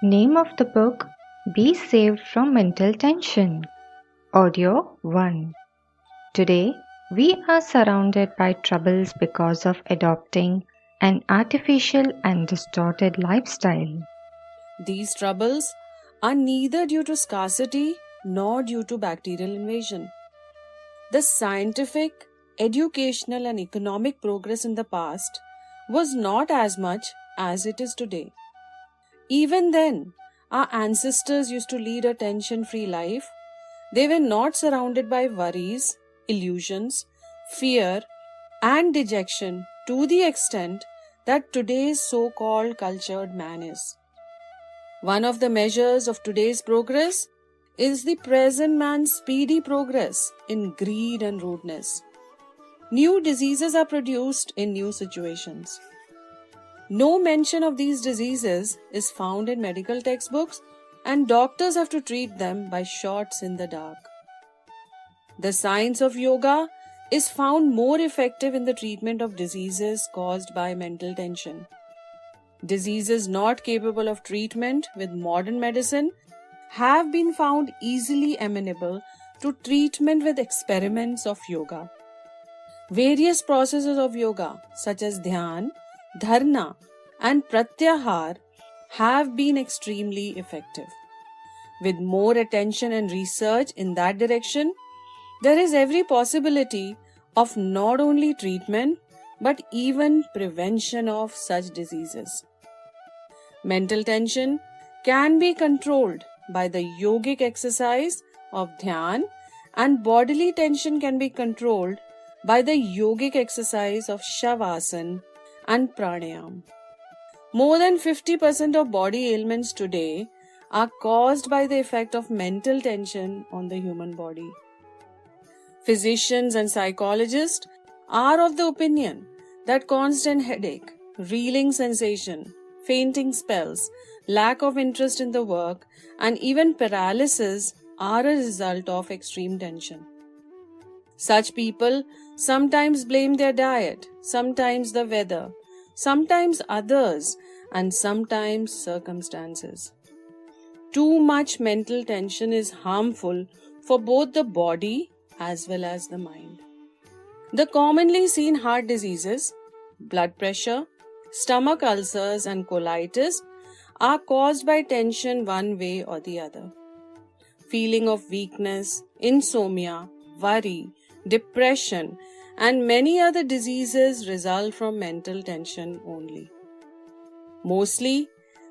Name of the book: Be Saved from Mental Tension. Audio 1. Today, we are surrounded by troubles because of adopting an artificial and distorted lifestyle. These troubles are neither due to scarcity nor due to bacterial invasion. The scientific, educational, and economic progress in the past was not as much as it is today. Even then, our ancestors used to lead a tension-free life. They were not surrounded by worries, illusions, fear, and dejection to the extent that today's so-called cultured man is. One of the measures of today's progress is the present man's speedy progress in greed and rudeness. New diseases are produced in new situations. No mention of these diseases is found in medical textbooks, and doctors have to treat them by shots in the dark. The science of yoga is found more effective in the treatment of diseases caused by mental tension. Diseases not capable of treatment with modern medicine have been found easily amenable to treatment with experiments of yoga. Various processes of yoga such as dhyan, dharna, and pratyahar have been extremely effective. With more attention and research in that direction, there is every possibility of not only treatment but even prevention of such diseases. Mental tension can be controlled by the yogic exercise of dhyan, and bodily tension can be controlled by the yogic exercise of shavasana and pranayam. More than 50% of body ailments today are caused by the effect of mental tension on the human body. Physicians and psychologists are of the opinion that constant headache, reeling sensation, fainting spells, lack of interest in the work, and even paralysis are a result of extreme tension. Such people sometimes blame their diet, sometimes the weather, sometimes others, and sometimes circumstances. Too much mental tension is harmful for both the body as well as the mind. The commonly seen heart diseases, blood pressure, stomach ulcers, and colitis are caused by tension one way or the other. Feeling of weakness, insomnia, worry, depression, and many other diseases result from mental tension only. Mostly,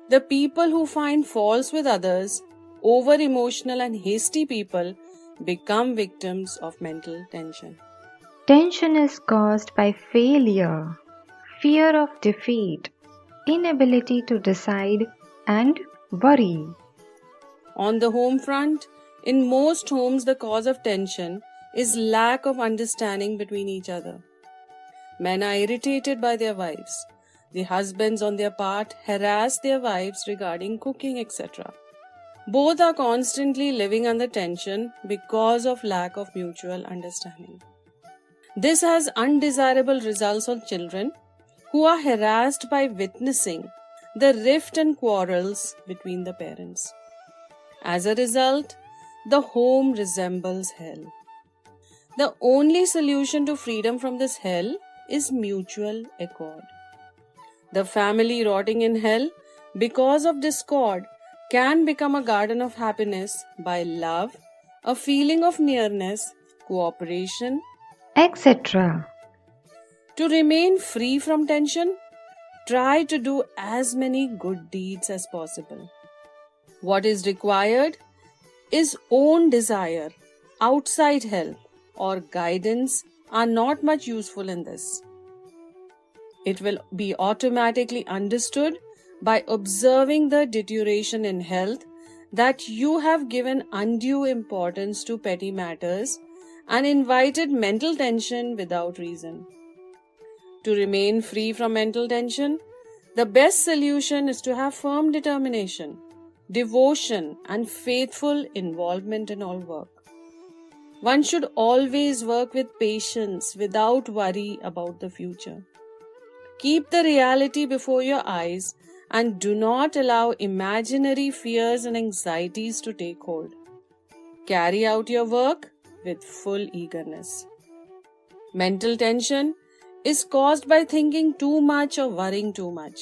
the people who find faults with others, over-emotional and hasty people, become victims of mental tension. Tension is caused by failure, fear of defeat, inability to decide, and worry. On the home front, in most homes the cause of tension is lack of understanding between each other. Men are irritated by their wives. The husbands on their part harass their wives regarding cooking, etc. Both are constantly living under tension because of lack of mutual understanding. This has undesirable results on children who are harassed by witnessing the rift and quarrels between the parents. As a result, the home resembles hell. The only solution to freedom from this hell is mutual accord. The family rotting in hell because of discord can become a garden of happiness by love, a feeling of nearness, cooperation, etc. To remain free from tension, try to do as many good deeds as possible. What is required is own desire. Outside help or guidance are not much useful in this. It will be automatically understood by observing the deterioration in health that you have given undue importance to petty matters and invited mental tension without reason. To remain free from mental tension, the best solution is to have firm determination, devotion, and faithful involvement in all work. One should always work with patience without worry about the future. Keep the reality before your eyes and do not allow imaginary fears and anxieties to take hold. Carry out your work with full eagerness. Mental tension is caused by thinking too much or worrying too much.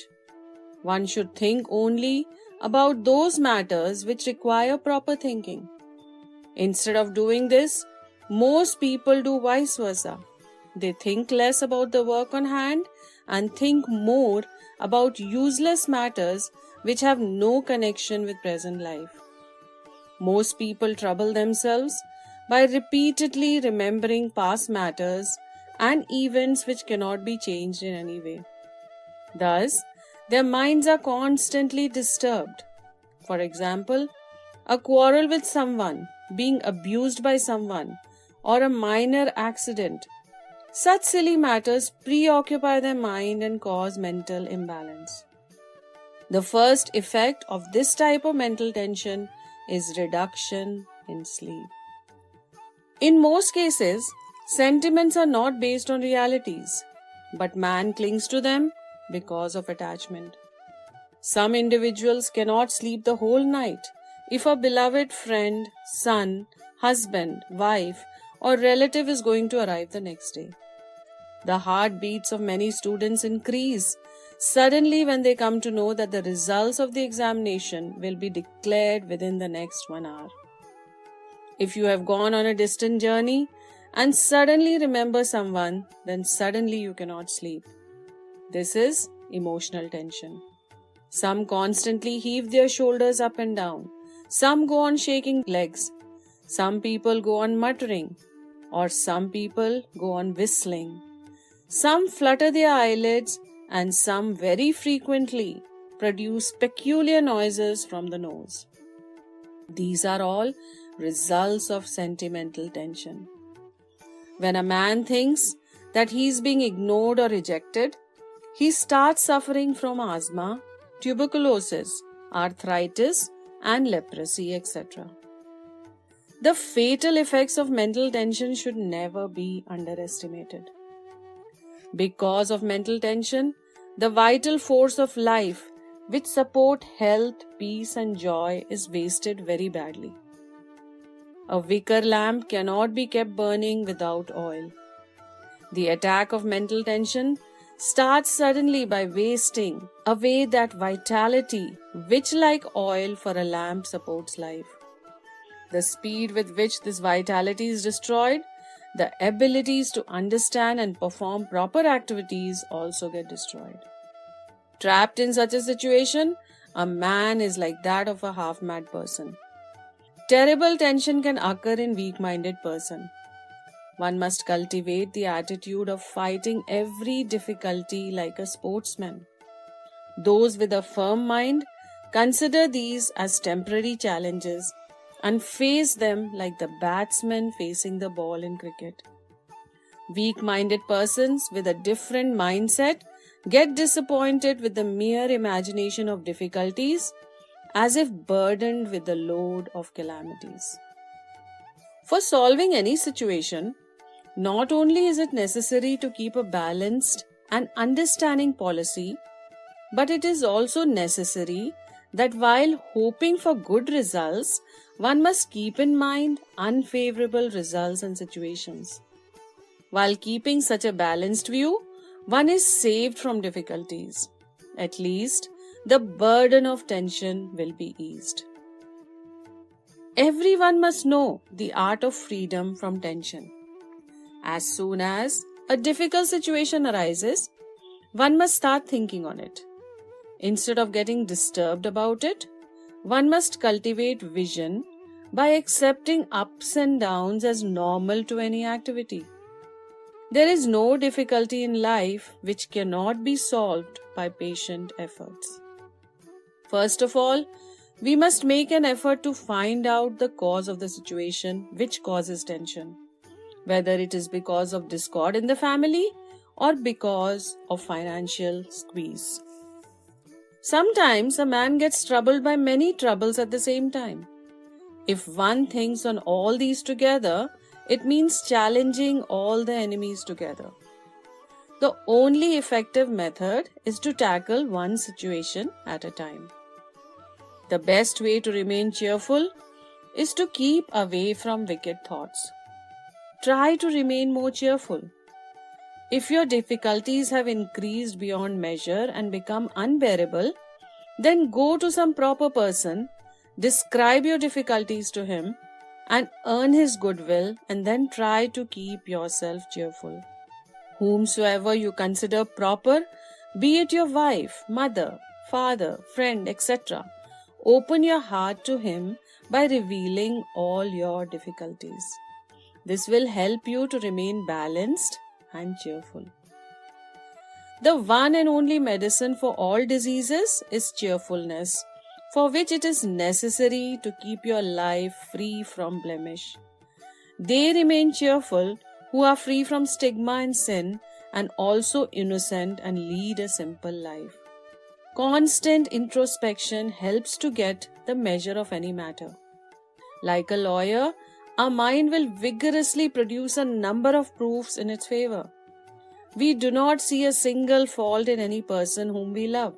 One should think only about those matters which require proper thinking. Instead of doing this, most people do vice versa. They think less about the work on hand and think more about useless matters which have no connection with present life. Most people trouble themselves by repeatedly remembering past matters and events which cannot be changed in any way. Thus, their minds are constantly disturbed. For example, a quarrel with someone, being abused by someone, or a minor accident. Such silly matters preoccupy their mind and cause mental imbalance. The first effect of this type of mental tension is reduction in sleep. In most cases, sentiments are not based on realities, but man clings to them because of attachment. Some individuals cannot sleep the whole night if a beloved friend, son, husband, wife, or relative is going to arrive the next day. The heartbeats of many students increase suddenly when they come to know that the results of the examination will be declared within the next 1 hour. If you have gone on a distant journey and suddenly remember someone, then suddenly you cannot sleep. This is emotional tension. Some constantly heave their shoulders up and down. Some go on shaking legs. Some people go on muttering, or some people go on whistling. Some flutter their eyelids, and some very frequently produce peculiar noises from the nose. These are all results of sentimental tension. When a man thinks that he is being ignored or rejected, he starts suffering from asthma, tuberculosis, arthritis, and leprosy, etc. The fatal effects of mental tension should never be underestimated. Because of mental tension, the vital force of life, which support health, peace, and joy, is wasted very badly. A wicker lamp cannot be kept burning without oil. The attack of mental tension starts suddenly by wasting away that vitality which, like oil for a lamp, supports life. The speed with which this vitality is destroyed, the abilities to understand and perform proper activities also get destroyed. Trapped in such a situation, a man is like that of a half-mad person. Terrible tension can occur in weak-minded person. One must cultivate the attitude of fighting every difficulty like a sportsman. Those with a firm mind consider these as temporary challenges and face them like the batsman facing the ball in cricket. Weak-minded persons with a different mindset get disappointed with the mere imagination of difficulties, as if burdened with the load of calamities. For solving any situation, not only is it necessary to keep a balanced and understanding policy, but it is also necessary that while hoping for good results, one must keep in mind unfavorable results and situations. While keeping such a balanced view, one is saved from difficulties. At least, the burden of tension will be eased. Everyone must know the art of freedom from tension. As soon as a difficult situation arises, one must start thinking on it. Instead of getting disturbed about it, one must cultivate vision by accepting ups and downs as normal to any activity. There is no difficulty in life which cannot be solved by patient efforts. First of all, we must make an effort to find out the cause of the situation which causes tension, whether it is because of discord in the family or because of financial squeeze. Sometimes a man gets troubled by many troubles at the same time. If one thinks on all these together, it means challenging all the enemies together. The only effective method is to tackle one situation at a time. The best way to remain cheerful is to keep away from wicked thoughts. Try to remain more cheerful. If your difficulties have increased beyond measure and become unbearable, then go to some proper person, describe your difficulties to him, and earn his goodwill, and then try to keep yourself cheerful. Whomsoever you consider proper, be it your wife, mother, father, friend, etc., open your heart to him by revealing all your difficulties. This will help you to remain balanced and cheerful. The one and only medicine for all diseases is cheerfulness, for which it is necessary to keep your life free from blemish. They remain cheerful who are free from stigma and sin and also innocent and lead a simple life. Constant introspection helps to get the measure of any matter. Like a lawyer, our mind will vigorously produce a number of proofs in its favor. We do not see a single fault in any person whom we love,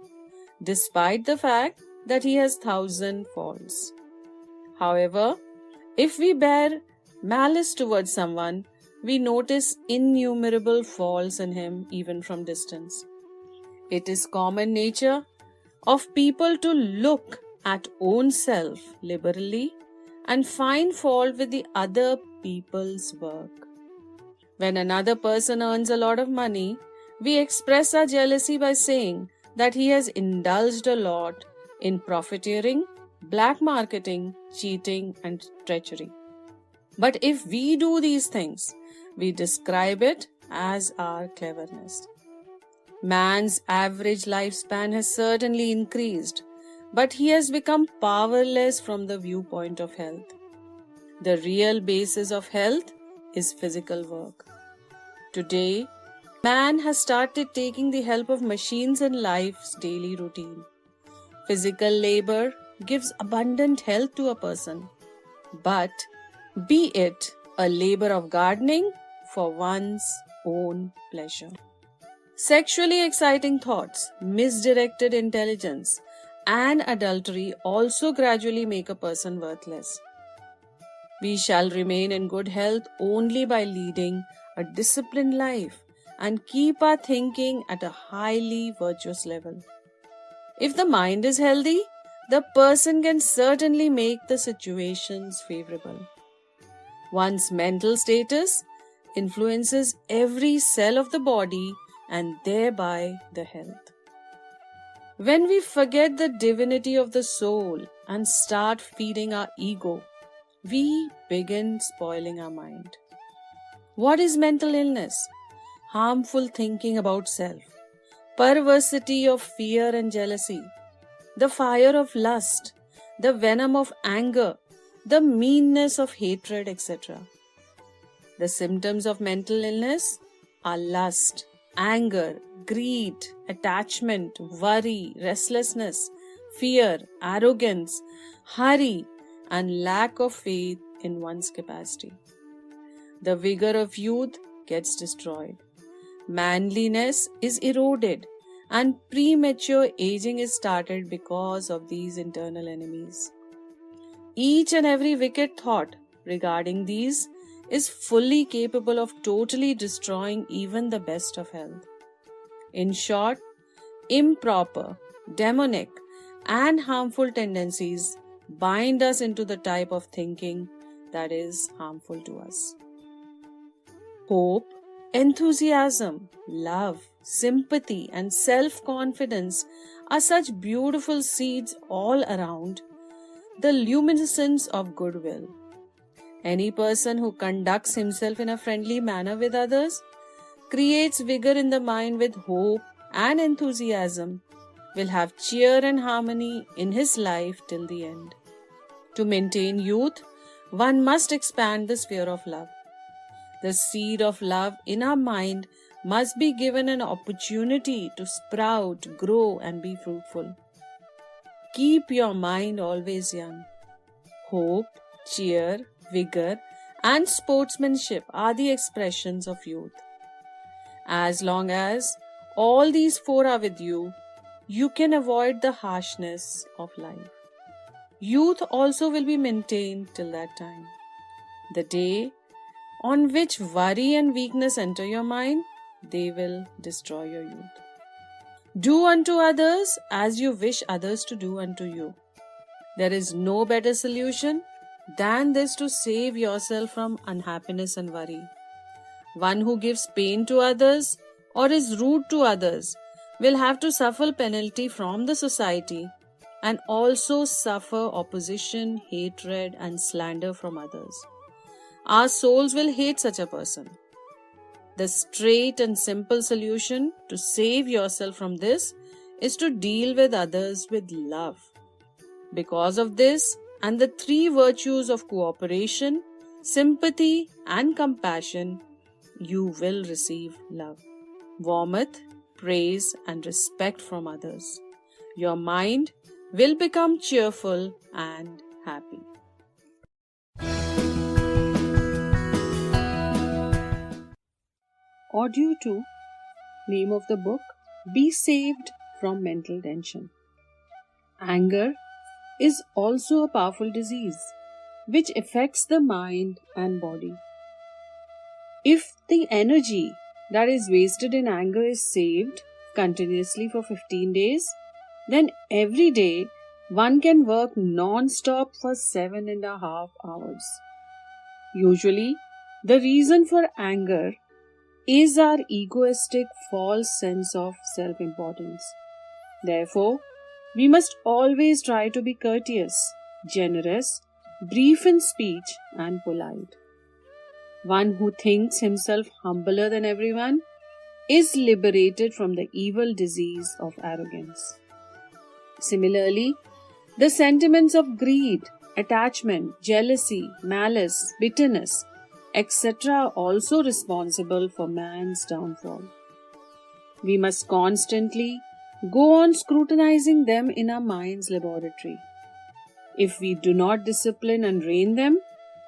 despite the fact that he has 1,000 faults. However, if we bear malice towards someone, we notice innumerable faults in him even from distance. It is common nature of people to look at own self liberally and find fault with the other people's work. When another person earns a lot of money, we express our jealousy by saying that he has indulged a lot in profiteering, black marketing, cheating, and treachery. But if we do these things, we describe it as our cleverness. Man's average lifespan has certainly increased, but he has become powerless from the viewpoint of health. The real basis of health is physical work. Today, man has started taking the help of machines in life's daily routine. Physical labor gives abundant health to a person, but be it a labor of gardening for one's own pleasure. Sexually exciting thoughts, misdirected intelligence, and adultery also gradually make a person worthless. We shall remain in good health only by leading a disciplined life and keep our thinking at a highly virtuous level. If the mind is healthy, the person can certainly make the situations favorable. One's mental status influences every cell of the body and thereby the health. When we forget the divinity of the soul and start feeding our ego, we begin spoiling our mind. What is mental illness? Harmful thinking about self, perversity of fear and jealousy, the fire of lust, the venom of anger, the meanness of hatred, etc. The symptoms of mental illness are lust, anger, greed, attachment, worry, restlessness, fear, arrogance, hurry, and lack of faith in one's capacity. The vigor of youth gets destroyed. Manliness is eroded, and premature aging is started because of these internal enemies. Each and every wicked thought regarding these is fully capable of totally destroying even the best of health. In short, improper, demonic, and harmful tendencies bind us into the type of thinking that is harmful to us. Hope, enthusiasm, love, sympathy, and self-confidence are such beautiful seeds all around, the luminescence of goodwill. Any person who conducts himself in a friendly manner with others, creates vigor in the mind with hope and enthusiasm, will have cheer and harmony in his life till the end. To maintain youth, one must expand the sphere of love. The seed of love in our mind must be given an opportunity to sprout, grow, and be fruitful. Keep your mind always young. Hope, cheer, vigor, and sportsmanship are the expressions of youth. As long as all these four are with you, you can avoid the harshness of life. Youth also will be maintained till that time. The day on which worry and weakness enter your mind, they will destroy your youth. Do unto others as you wish others to do unto you. There is no better solution than this to save yourself from unhappiness and worry. One who gives pain to others or is rude to others will have to suffer penalty from the society and also suffer opposition, hatred, and slander from others. Our souls will hate such a person. The straight and simple solution to save yourself from this is to deal with others with love. Because of this and the three virtues of cooperation, sympathy, and compassion, you will receive love, warmth, praise, and respect from others. Your mind will become cheerful and happy. Audio 2. Name of the book: Be Saved from Mental Tension. Anger is also a powerful disease which affects the mind and body. If the energy that is wasted in anger is saved continuously for 15 days, then every day one can work non-stop for 7.5 hours. Usually, the reason for anger is our egoistic false sense of self-importance. Therefore, we must always try to be courteous, generous, brief in speech, and polite. One who thinks himself humbler than everyone is liberated from the evil disease of arrogance. Similarly, the sentiments of greed, attachment, jealousy, malice, bitterness, etc. are also responsible for man's downfall. We must constantly go on scrutinizing them in our mind's laboratory. If we do not discipline and rein them,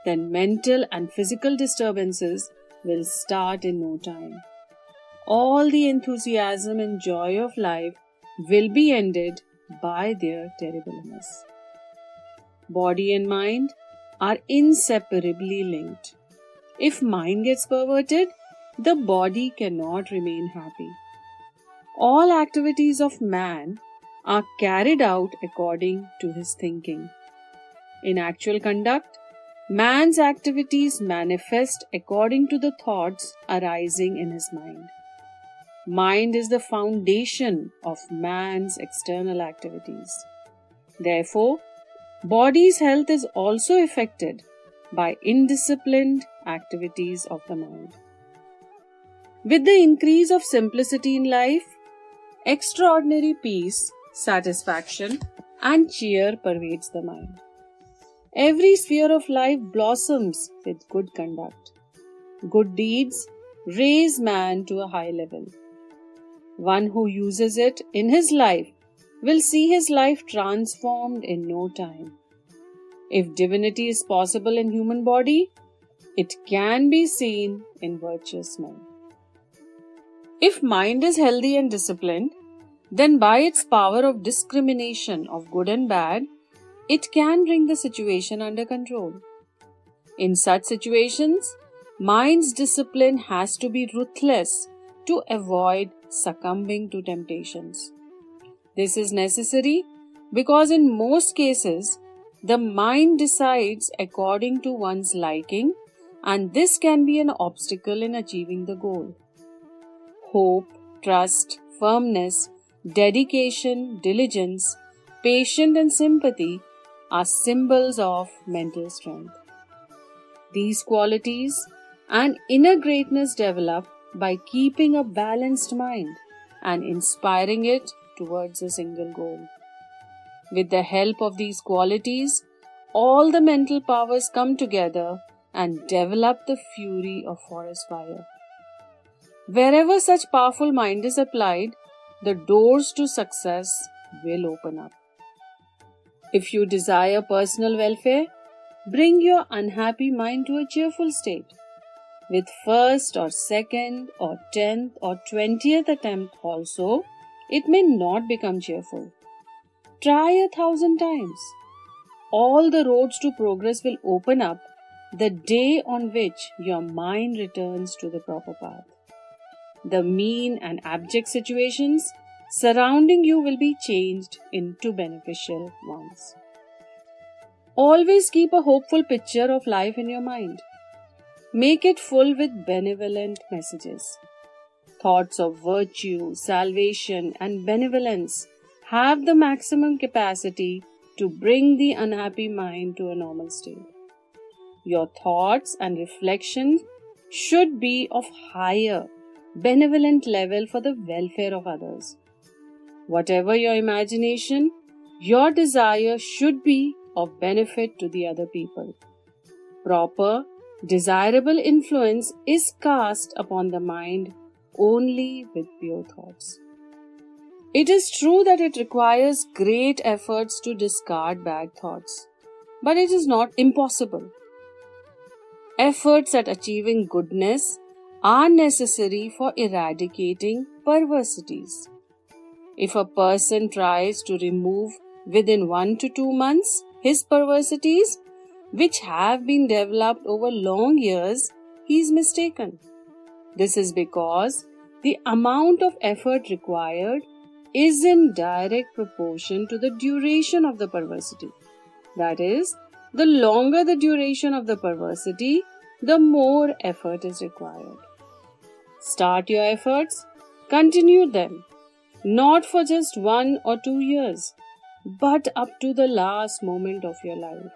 then mental and physical disturbances will start in no time. All the enthusiasm and joy of life will be ended by their terribleness. Body and mind are inseparably linked. If mind gets perverted, the body cannot remain happy. All activities of man are carried out according to his thinking. In actual conduct, man's activities manifest according to the thoughts arising in his mind. Mind is the foundation of man's external activities. Therefore, body's health is also affected by indisciplined activities of the mind. With the increase of simplicity in life, extraordinary peace, satisfaction, and cheer pervades the mind. Every sphere of life blossoms with good conduct. Good deeds raise man to a high level. One who uses it in his life will see his life transformed in no time. If divinity is possible in human body, it can be seen in virtuous men. If mind is healthy and disciplined, then by its power of discrimination of good and bad, it can bring the situation under control. In such situations, mind's discipline has to be ruthless to avoid succumbing to temptations. This is necessary because in most cases, the mind decides according to one's liking, and this can be an obstacle in achieving the goal. Hope, trust, firmness, dedication, diligence, patience, and sympathy are symbols of mental strength. These qualities and inner greatness develop by keeping a balanced mind and inspiring it towards a single goal. With the help of these qualities, all the mental powers come together and develop the fury of forest fire. Wherever such powerful mind is applied, the doors to success will open up. If you desire personal welfare, bring your unhappy mind to a cheerful state. with first or second or 10th or 20th attempt also, it may not become cheerful. Try 1,000 times. All the roads to progress will open up the day on which your mind returns to the proper path. The mean and abject situations surrounding you will be changed into beneficial ones. Always keep a hopeful picture of life in your mind. Make it full with benevolent messages. Thoughts of virtue, salvation, and benevolence have the maximum capacity to bring the unhappy mind to a normal state. Your thoughts and reflections should be of higher, benevolent level for the welfare of others. Whatever your imagination, your desire should be of benefit to the other people. Proper, desirable influence is cast upon the mind only with pure thoughts. It is true that it requires great efforts to discard bad thoughts, but it is not impossible. Efforts at achieving goodness are necessary for eradicating perversities. If a person tries to remove within 1 to 2 months his perversities, which have been developed over long years, he is mistaken. This is because the amount of effort required is in direct proportion to the duration of the perversity. That is, the longer the duration of the perversity, the more effort is required. Start your efforts, continue them, not for just 1 or 2 years, but up to the last moment of your life.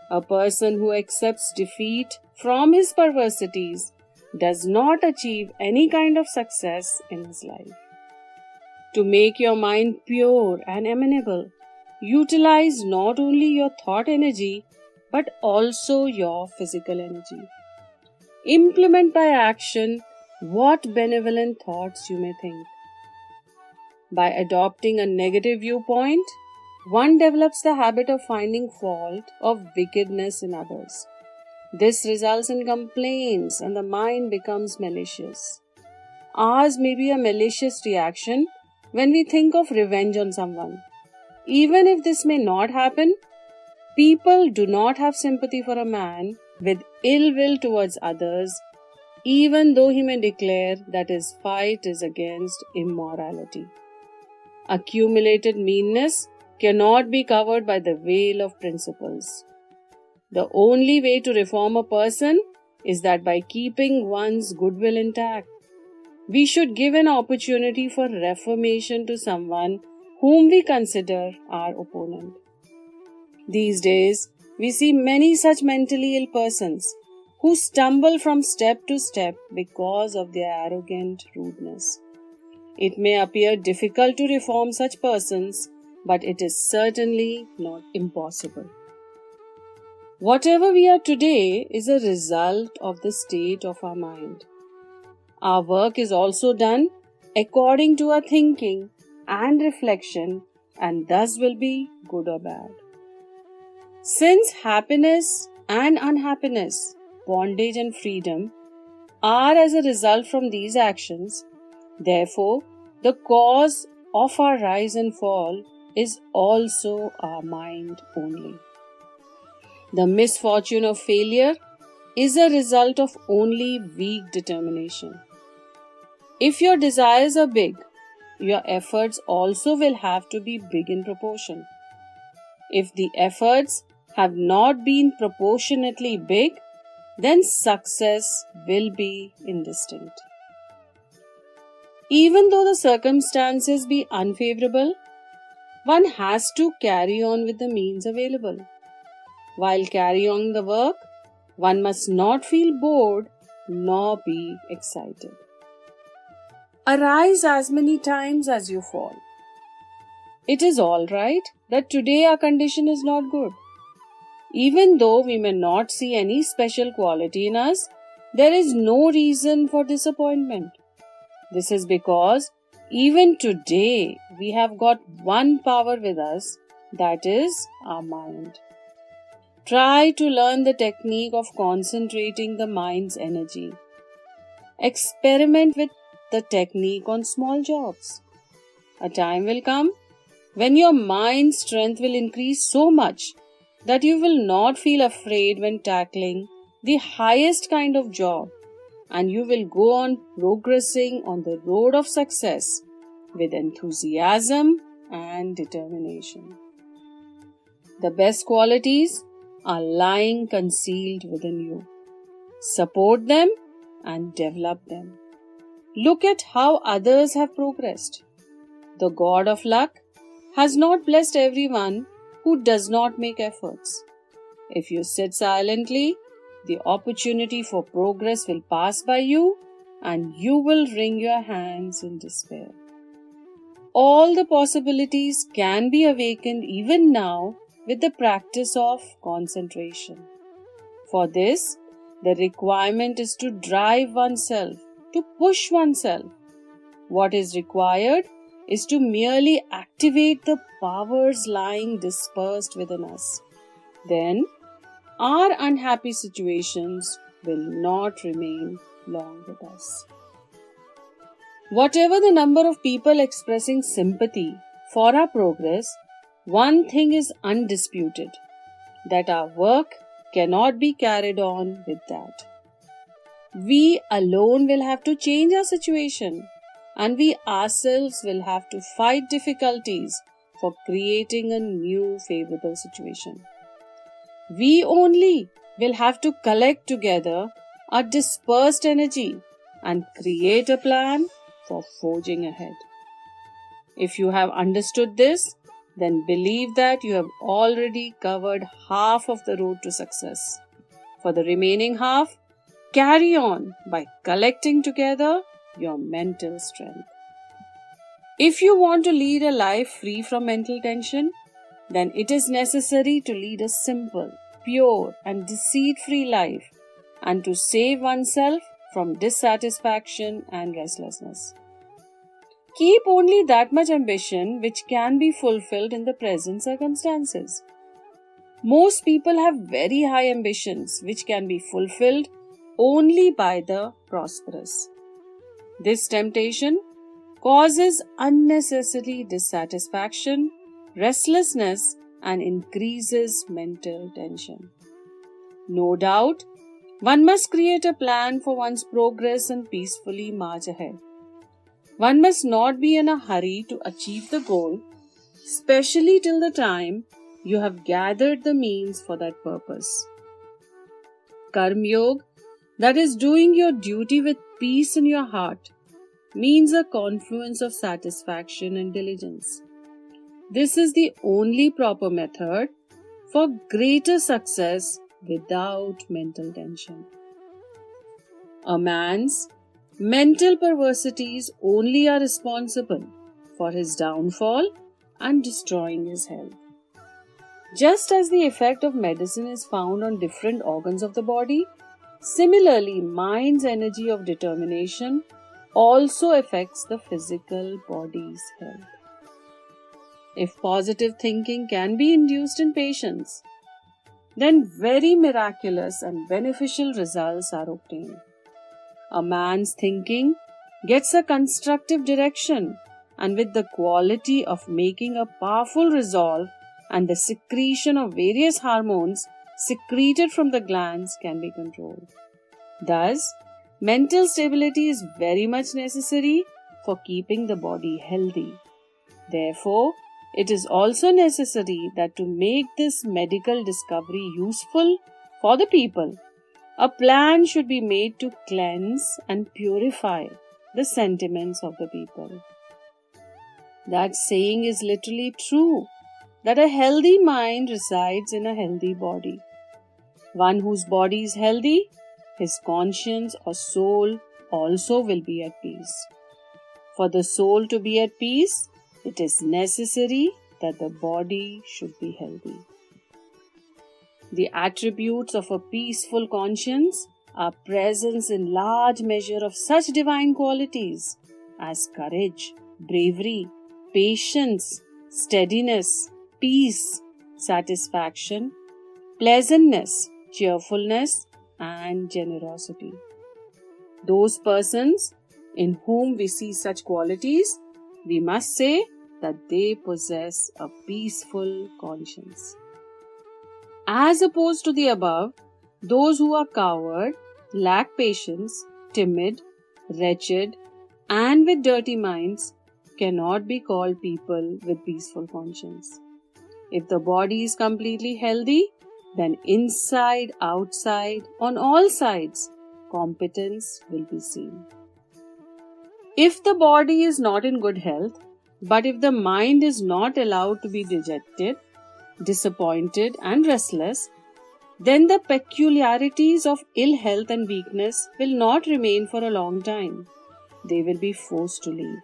A person who accepts defeat from his perversities does not achieve any kind of success in his life. To make your mind pure and amenable, utilize not only your thought energy but also your physical energy. Implement by action what benevolent thoughts you may think. By adopting a negative viewpoint, one develops the habit of finding fault of wickedness in others. This results in complaints and the mind becomes malicious. Ours may be a malicious reaction when we think of revenge on someone. Even if this may not happen, people do not have sympathy for a man with ill will towards others, even though he may declare that his fight is against immorality. Accumulated meanness cannot be covered by the veil of principles. The only way to reform a person is that by keeping one's goodwill intact. We should give an opportunity for reformation to someone whom we consider our opponent. These days, we see many such mentally ill persons who stumble from step to step because of their arrogant rudeness. It may appear difficult to reform such persons, but it is certainly not impossible. Whatever we are today is a result of the state of our mind. Our work is also done according to our thinking and reflection, and thus will be good or bad. Since happiness and unhappiness, bondage and freedom are as a result from these actions, therefore, the cause of our rise and fall is also our mind only. The misfortune of failure is a result of only weak determination. If your desires are big, your efforts also will have to be big in proportion. If the efforts have not been proportionately big, then success will be indistinct. Even though the circumstances be unfavorable, one has to carry on with the means available. While carrying on the work, one must not feel bored nor be excited. Arise as many times as you fall. It is all right that today our condition is not good. Even though we may not see any special quality in us, there is no reason for disappointment. This is because even today we have got one power with us, that is our mind. Try to learn the technique of concentrating the mind's energy. Experiment with the technique on small jobs. A time will come when your mind's strength will increase so much that you will not feel afraid when tackling the highest kind of job, and you will go on progressing on the road of success with enthusiasm and determination. The best qualities are lying concealed within you. Support them and develop them. Look at how others have progressed. The God of luck has not blessed everyone who does not make efforts. If you sit silently, the opportunity for progress will pass by you and you will wring your hands in despair. All the possibilities can be awakened even now with the practice of concentration. For this, the requirement is to drive oneself, to push oneself. What is required is to merely activate the powers lying dispersed within us. Then, our unhappy situations will not remain long with us. Whatever the number of people expressing sympathy for our progress, one thing is undisputed, that our work cannot be carried on with that. We alone will have to change our situation, and we ourselves will have to fight difficulties for creating a new favorable situation. We only will have to collect together our dispersed energy and create a plan for forging ahead. If you have understood this, then believe that you have already covered half of the road to success. For the remaining half, carry on by collecting together your mental strength. If you want to lead a life free from mental tension, then it is necessary to lead a simple, pure and deceit-free life and to save oneself from dissatisfaction and restlessness. Keep only that much ambition which can be fulfilled in the present circumstances. Most people have very high ambitions which can be fulfilled only by the prosperous. This temptation causes unnecessary dissatisfaction, restlessness, and increases mental tension. No doubt, one must create a plan for one's progress and peacefully march ahead. One must not be in a hurry to achieve the goal, especially till the time you have gathered the means for that purpose. Karma Yoga, that is doing your duty with peace in your heart, means a confluence of satisfaction and diligence. This is the only proper method for greater success without mental tension. A man's mental perversities only are responsible for his downfall and destroying his health. Just as the effect of medicine is found on different organs of the body, similarly, mind's energy of determination also affects the physical body's health. If positive thinking can be induced in patients, then very miraculous and beneficial results are obtained. A man's thinking gets a constructive direction, and with the quality of making a powerful resolve, and the secretion of various hormones secreted from the glands can be controlled. Thus, mental stability is very much necessary for keeping the body healthy. Therefore, it is also necessary that to make this medical discovery useful for the people, a plan should be made to cleanse and purify the sentiments of the people. That saying is literally true, that a healthy mind resides in a healthy body. One whose body is healthy, his conscience or soul also will be at peace. For the soul to be at peace, it is necessary that the body should be healthy. The attributes of a peaceful conscience are present in large measure of such divine qualities as courage, bravery, patience, steadiness, peace, satisfaction, pleasantness, cheerfulness, and generosity. Those persons in whom we see such qualities, we must say that they possess a peaceful conscience. As opposed to the above, those who are coward, lack patience, timid, wretched, and with dirty minds cannot be called people with peaceful conscience. If the body is completely healthy, then inside, outside, on all sides, competence will be seen. If the body is not in good health, but if the mind is not allowed to be dejected, disappointed, and restless, then the peculiarities of ill health and weakness will not remain for a long time. They will be forced to leave.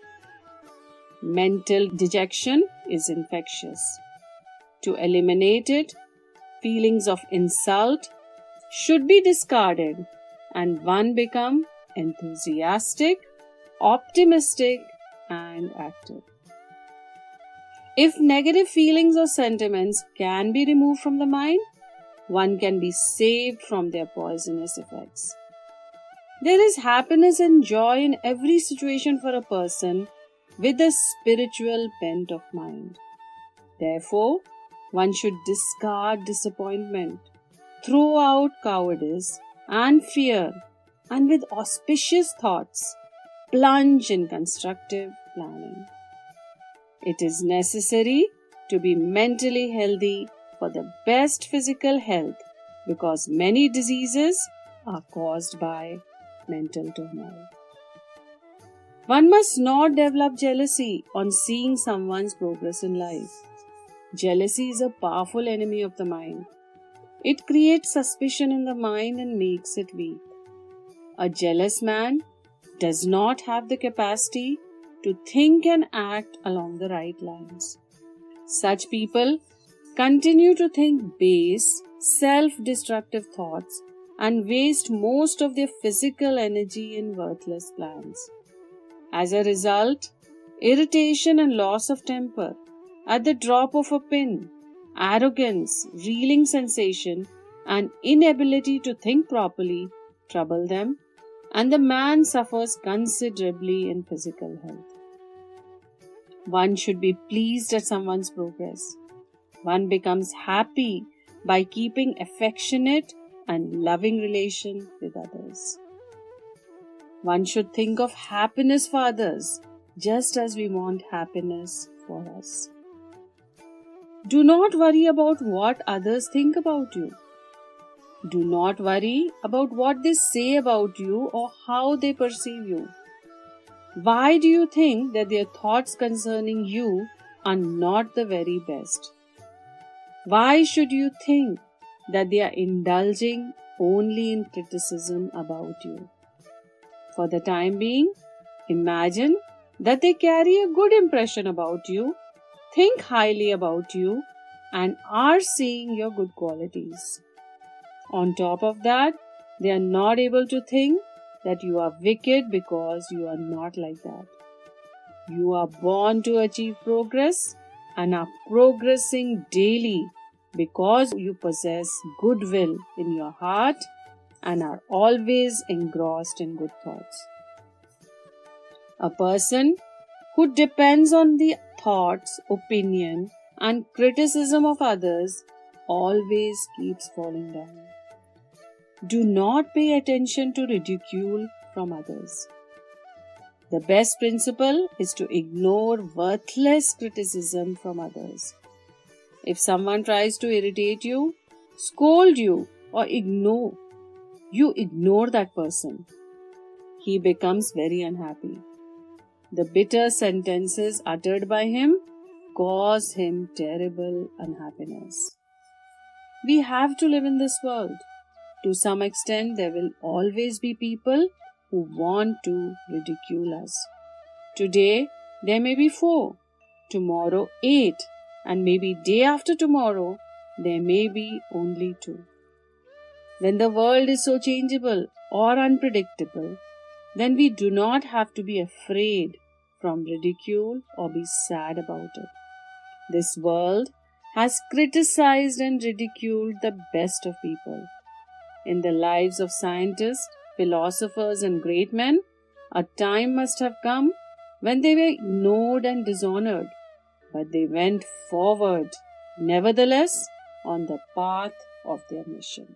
Mental dejection is infectious. To eliminate it, feelings of insult should be discarded and one become enthusiastic, optimistic, and active. If negative feelings or sentiments can be removed from the mind, one can be saved from their poisonous effects. There is happiness and joy in every situation for a person with a spiritual bent of mind. Therefore, one should discard disappointment, throw out cowardice and fear, and with auspicious thoughts, plunge in constructive planning. It is necessary to be mentally healthy for the best physical health because many diseases are caused by mental turmoil. One must not develop jealousy on seeing someone's progress in life. Jealousy is a powerful enemy of the mind. It creates suspicion in the mind and makes it weak. A jealous man does not have the capacity to think and act along the right lines. Such people continue to think base, self-destructive thoughts and waste most of their physical energy in worthless plans. As a result, irritation and loss of temper at the drop of a pin, arrogance, reeling sensation, and inability to think properly trouble them, and the man suffers considerably in physical health. One should be pleased at someone's progress. One becomes happy by keeping affectionate and loving relation with others. One should think of happiness for others just as we want happiness for us. Do not worry about what others think about you. Do not worry about what they say about you or how they perceive you. Why do you think that their thoughts concerning you are not the very best? Why should you think that they are indulging only in criticism about you? For the time being, imagine that they carry a good impression about you, think highly about you, and are seeing your good qualities. On top of that, they are not able to think that you are wicked because you are not like that. You are born to achieve progress and are progressing daily because you possess goodwill in your heart and are always engrossed in good thoughts. A person who depends on the thoughts, opinion, and criticism of others always keeps falling down. Do not pay attention to ridicule from others. The best principle is to ignore worthless criticism from others. If someone tries to irritate you, scold you, or ignore that person. He becomes very unhappy. The bitter sentences uttered by him cause him terrible unhappiness. We have to live in this world. To some extent, there will always be people who want to ridicule us. Today, there may be 4, tomorrow 8, and maybe day after tomorrow, there may be only 2. When the world is so changeable or unpredictable, then we do not have to be afraid from ridicule or be sad about it. This world has criticized and ridiculed the best of people. In the lives of scientists, philosophers, and great men, a time must have come when they were ignored and dishonored, but they went forward, nevertheless, on the path of their mission.